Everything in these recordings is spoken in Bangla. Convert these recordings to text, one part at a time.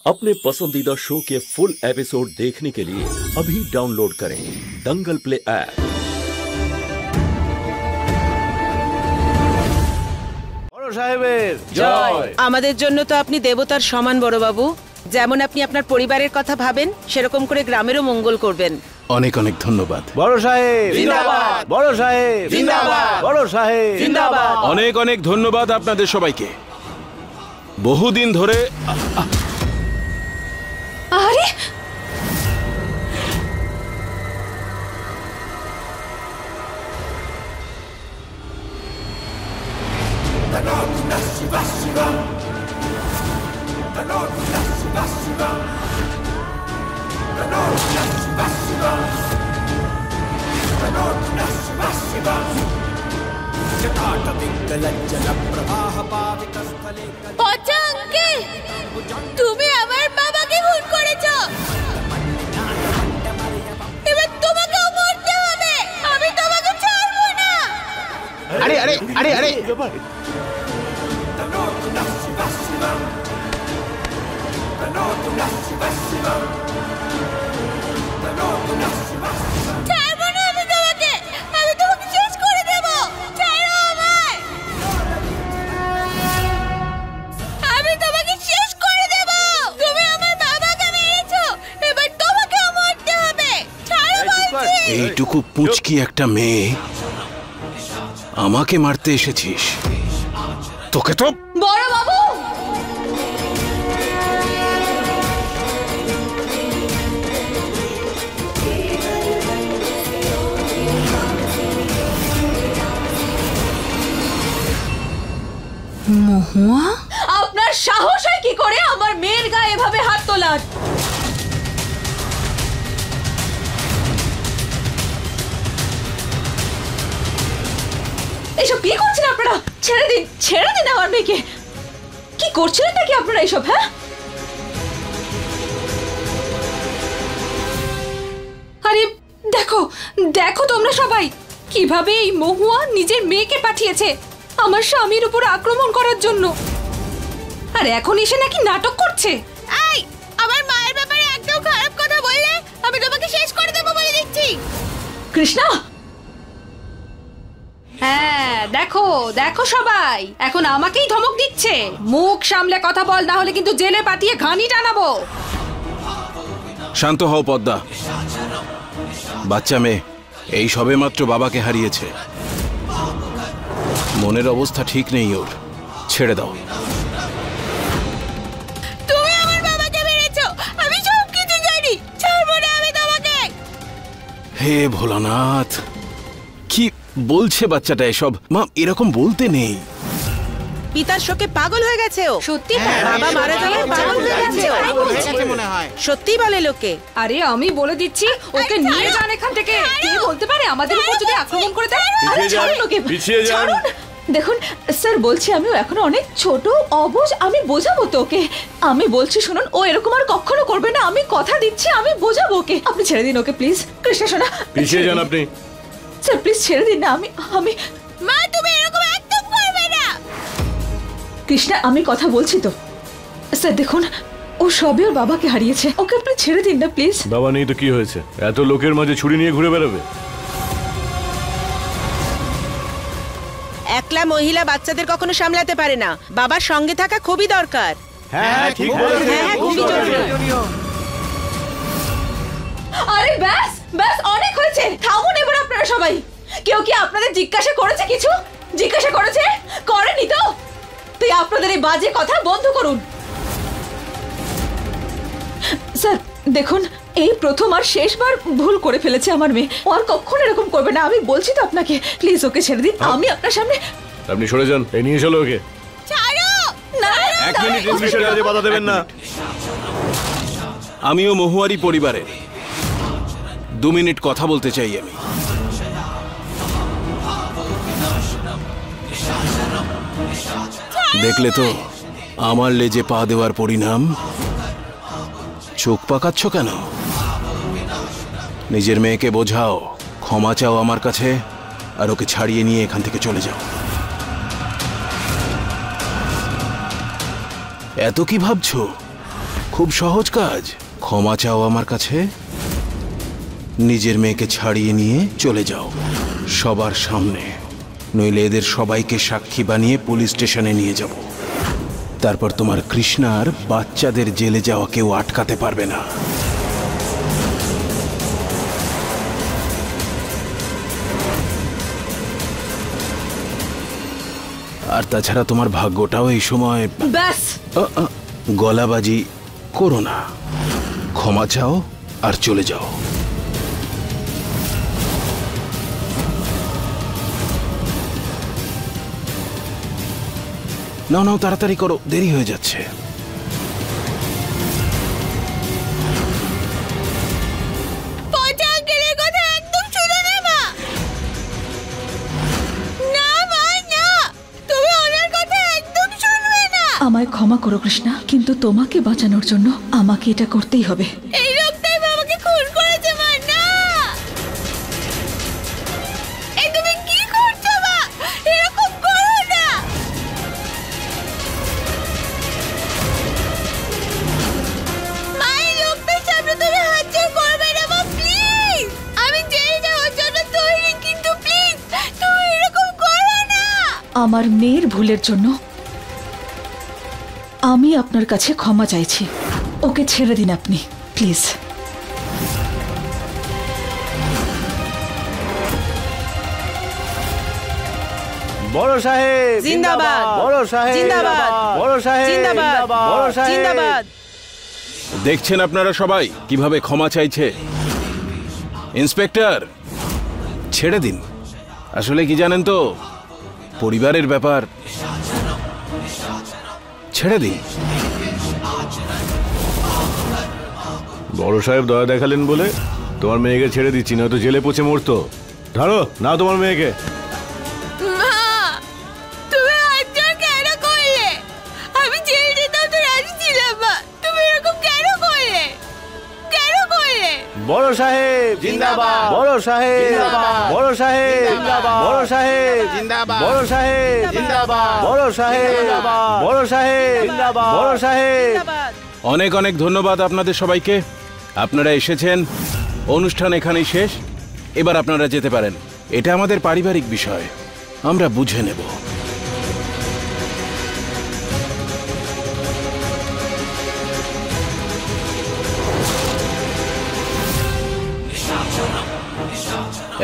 अपने पसंदीदा शो के फुल एपिसोड देखने के लिए अभी डाउनलोड करें दंगल प्ले ऐप। বড় সাহেবের জয়। আমাদের জন্য তো আপনি দেবতার সমান বড় বাবু। যেমন আপনি আপনার পরিবারের কথা ভাবেন সেরকম করে গ্রামেরও মঙ্গল করবেন। অনেক অনেক ধন্যবাদ। বড় সাহেব জিন্দাবাদ, বড় সাহেব জিন্দাবাদ, বড় সাহেব জিন্দাবাদ। অনেক অনেক ধন্যবাদ আপনাদের সবাইকে। বহুদিন ধরে আরে তুমি আমার বাবাকে খুন করেছো। এবার তোমাকেও মরতে হবে। আমি তোমাকে ছাড়বো না। আরে আরে আরে আরে ছাড়বো না আমি তোমাকে। আমি তোমাকে শেষ করে দেবো। ছাড়ো আমায়। আমি তোমাকে শেষ করে দেবো। তুমি আমার বাবাকে মেরেছো। এবার তোমাকেও মরতে হবে। ছাড়ো বলছি। এইটুকু পুঁচকি একটা মেয়ে আমাকে মারতে এসেছিস? তোকে তো বড় বাবু মহুয়া, আপনার সাহস হয় কি করে আমার মেয়ের গায়ে এভাবে হাত তোলার? এসব কি করছেন আপনারা? ছেড়ে দিন, ছেড়ে দিন আমার মেয়েকে। কি করছিলেন নাকি আপনারা এইসব? হ্যাঁ, আরে দেখো দেখো তোমরা সবাই কিভাবে এই মহুয়া নিজের মেয়েকে পাঠিয়েছে আমার স্বামীর উপর আক্রমণ করার জন্য। আর এখন এসে নাকি নাটক করছে। এই, আমার মায়ের ব্যাপারে একদম খারাপ কথা বললে আমি তোমাকে শেষ করে দেবো বলে দিচ্ছি। কৃষ্ণা, হ্যাঁ দেখো দেখো সবাই এখন আমাকেই ধমক দিচ্ছে। মুখ সামলে কথা বল, না হলে কিন্তু জেলে পাঠিয়ে ঘানি টানাবো। শান্ত হও পদ্মা। বাচ্চা মেয়ে এই সবেমাত্র বাবাকে হারিয়েছে। মনের অবস্থা ঠিক নেই ওর। ছেড়ে দাও। তুমি আমার বাবাকে মেরেছো, আমি সব কিছু জানি। ছাড়বো না আমি তোমাকে। হে ভোলানাথ, কি বলছে বাচ্চাটা এসব? মা, এরকম বলতে নেই। পিতার শোকে পাগল হয়ে গেছে ও। সত্যি বাবা মারা যাওয়ায় পাগল হয়ে গেছে ও। সত্যি বলে লোকে। আরে আমি বলে দিচ্ছি, ওকে নিয়ে যান এখান থেকে। কে বলতে পারে আমাদের উপর যদি আক্রমণ করে দেয়? আরে ছাড়ুন ওকে, ছাড়ুন। দেখুন স্যার, বলছি আমিও এখনো অনেক ছোট অবুঝ। আমি বোঝাবো তো ওকে। আমি বলছি শুনুন, ও এরকম আর কখনো করবে না। আমি কথা দিচ্ছি, আমি বোঝাবো ওকে। আপনি ছেড়ে দিন ওকে প্লিজ। কৃষ্ণা শোনা, পিছিয়ে যান আপনি। স্যার প্লিজ ছেড়ে দিন না। আমি মা, তুমি এরকম একদম করবে না। কৃষ্ণা, আমি কথা বলছি তো। স্যার দেখুন, ও সবে ওর বাবাকে হারিয়েছে। ওকে আপনি ছেড়ে দিন না প্লিজ। বাবা নেই তো কি হয়েছে? এত লোকের মাঝে ছুরি নিয়ে ঘুরে বেড়াবে? একলা মহিলা বাচ্চাদের কখনো সামলাতে পারে না। বাবার সঙ্গে থাকা খুবই দরকার। হ্যাঁ ঠিক হ্যাঁ, খুবই জরুরি। আরে ব্যাস ব্যাস, অনেক হয়েছে। থামুন এবার আপনারা সবাই। কেউ কি আপনাদের জিজ্ঞাসা করেছে কিছু? জিজ্ঞাসা করেছে? করেনি তো? তাই আপনাদের এই বাজে কথা বন্ধ করুন। স্যার দেখুন, এই প্রথম আর শেষবার ভুল করে ফেলেছে আমার মেয়ে। ও আর কখনো এরকম করবে না। আমি বলছি তো আপনাকে, প্লিজ ওকে ছেড়ে দিন। আমি আপনার সামনে। আপনি সরে যান। এই নিয়ে চলো ওকে। ছাড়ো না। এক মিনিট, পুলিশের কাজে বাধা দেবেন না। আমিও মহুয়ারি পরিবারের। 2 মিনিট কথা বলতে চাই আমি। দেখলে তো আমার লেজে পা দেওয়ার পরিণাম। চোখ পাকাচ্ছ কেন? নিজের মেয়েকে বোঝাও, ক্ষমা চাও আমার কাছে, আর ওকে ছাড়িয়ে নিয়ে এখান থেকে চলে যাও। এত কি ভাবছো? খুব সহজ কাজ। ক্ষমা চাও আমার কাছে, নিজের মেয়েকে ছাড়িয়ে নিয়ে চলে যাও সবার সামনে, নইলে এদের সবাইকে সাক্ষী বানিয়ে পুলিশ স্টেশনে নিয়ে যাব। তারপর তোমার কৃষ্ণার বাচ্চাদের জেলে যাওয়া কেউ আটকাতে পারবে না। আর তাছাড়া তোমার ভাগ্যটাও এই সময় ব্যাস, গলাবাজি করো না, ক্ষমা চাও আর চলে যাও। নাও নাও, তাড়াতাড়ি করো, দেরি হয়ে যাচ্ছে। আমায় ক্ষমা করো কৃষ্ণা, কিন্তু তোমাকে বাঁচানোর জন্য আমাকে এটা করতেই হবে। এই লোকটাই আমাকে খুন করেছে মা। না, এই তুমি কি করছো মা? এরকম করো না। মা, এই লোকটার সামনে তুমি হাত জোড় করবে না মা, প্লিজ। আমি জেলে যাওয়ার জন্য তৈরি, কিন্তু প্লিজ তুমি এরকম করো না। আমার মেয়ের ভুলের জন্য আমি আপনার কাছে ক্ষমা চাইছি। ওকে ছেড়ে দিন আপনি, প্লিজ। বড় সাহেব জিন্দাবাদ। বড় সাহেব জিন্দাবাদ। বড় সাহেব জিন্দাবাদ। বড় সাহেব জিন্দাবাদ। দেখছেন আপনারা সবাই কিভাবে ক্ষমা চাইছে। ইন্সপেক্টর, ছেড়ে দিন। আসলে কি জানেন তো, পরিবারের ব্যাপার, ছেড়ে দিন। বড় সাহেব দয়া দেখালেন বলে তোমার মেয়েকে ছেড়ে দিচ্ছি, না তো জেলে পচে মরতো। ধরো না তোমার মেয়েকে। মা, তুমি হাত জোড় কেন করলে? আমি জেলে যেতেও তো রাজি ছিলাম মা। তুমি এরকম কেন করলে? কেন করলে? বড় সাহেব জিন্দাবাদ, বড় সাহেব জিন্দাবাদ, বড় সাহেব জিন্দাবাদ, বড় সাহেব জিন্দাবাদ, বড় সাহেব জিন্দাবাদ, বড় সাহেব জিন্দাবাদ, বড় সাহেব জিন্দাবাদ, বড় সাহেব। অনেক অনেক ধন্যবাদ আপনাদের সবাইকে, আপনারা এসেছেন। অনুষ্ঠান এখানেই শেষ, এবার আপনারা যেতে পারেন। এটা আমাদের পারিবারিক বিষয়, আমরা বুঝে নেব।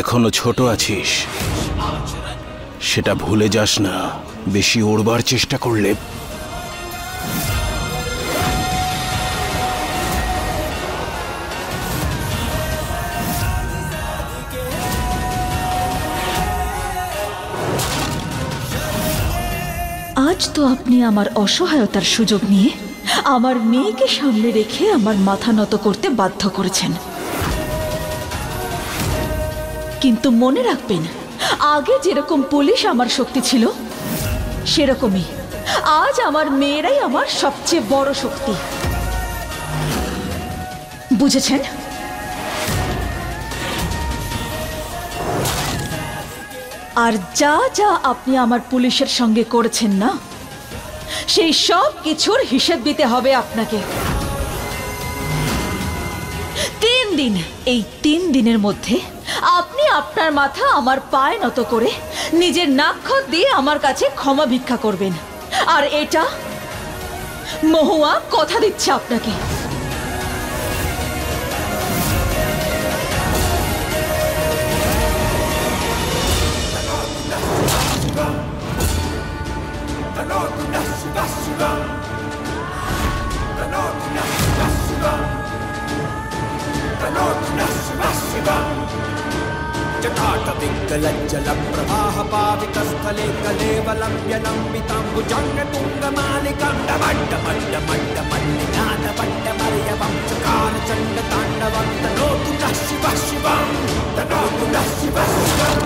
এখনো ছোট আছিস, সেটা ভুলে যাস না। বেশি ওড়বার চেষ্টা করলে আজ তো আপনি আমার অসহায়তার সুযোগ নিয়ে আমার মেয়েকে সামনে রেখে আমার মাথা নত করতে বাধ্য করেছেন। কিন্তু মনে রাখবেন, আগে যেরকম পুলিশ আমার শক্তি ছিল, সেরকমই আজ আমার মেয়েরাই আমার সবচেয়ে বড় শক্তি। বুঝেছেন? আর যা যা আপনি আমার পুলিশের সঙ্গে করেছেন না, সেই সব কিছুর হিসেব দিতে হবে আপনাকে। 3 দিন, এই 3 দিনের মধ্যে আপনি আপনার মাথা আমার পায়ে নত করে নিজের নাক্ষত দিয়ে আমার কাছে ক্ষমা ভিক্ষা করবেন। আর এটা মহুয়া কথা দিচ্ছে আপনাকে। जटाटदिग्गलज्जलप्रवाहपावितस्थले कलेवलम्ब्यलम्बिताम्बुजङ्गतुङ्गमालिकां डमड्डमड्डमड्डमल्लिनादपट्टमर्यवं चकारचण्डताण्डवं तनोतु नः शिवः शिवं, तनोतु नः शिवः शिवं,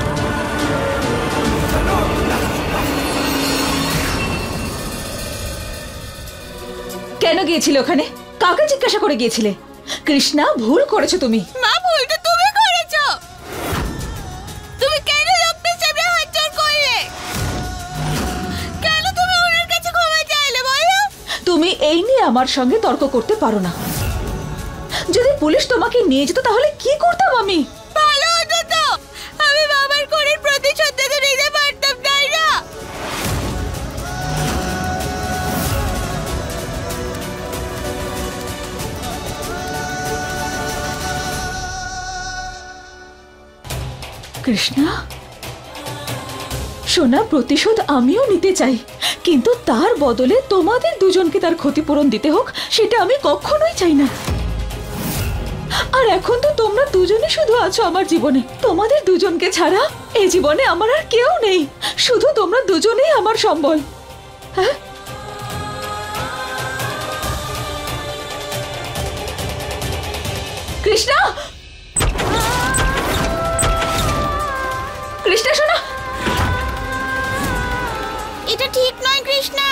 तनोतु नः शिवः। কেন গিয়েছিলে ওখানে? কাকে জিজ্ঞাসা করে গিয়েছিলে? কৃষ্ণা, ভুল করেছো তুমি। মা, ভুলটা তুমি করেছো। তুমি কেন লোকটার সামনে হাত জোড় করলে? কেন তুমি ওনার কাছে ক্ষমা চাইলে বলো? তুমি তুমি এই নিয়ে আমার সঙ্গে তর্ক করতে পারো না। যদি পুলিশ তোমাকে নিয়ে যেত তাহলে কি করতাম আমি? ভালো হতো তো, আমি বাবার খুনের প্রতিশোধ তো নিতে পারতাম, তাই না? কৃষ্ণা সোনা, প্রতিশোধ আমিও নিতে চাই, কিন্তু তার বদলে তোমাদের দুজনকে তার ক্ষতিপূরণ দিতে হোক সেটা আমি কখনোই চাই না। আর এখন তো তোমরা দুজনই শুধু আছো আমার জীবনে। তোমাদের দুজনকে ছাড়া এই জীবনে আমার আর কেউ নেই। শুধু তোমরা দুজনেই আমার সম্বল। হ্যাঁ, কৃষ্ণা, কৃষ্ণা শোনা, এটা ঠিক নয় কৃষ্ণা,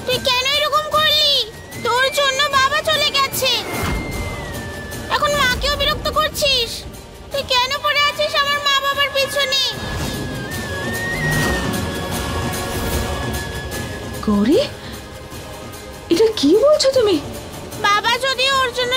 তুই কেন এরকম করলি? তোর জন্য বাবা চলে গেছে, এখন মাকেও বিরক্ত করছিস। তুই কেন পড়ে আছিস আমার মা বাবার পিছনে? গৌরী, এটা কি বলছো তুমি? বাবা যদি ওর জন্য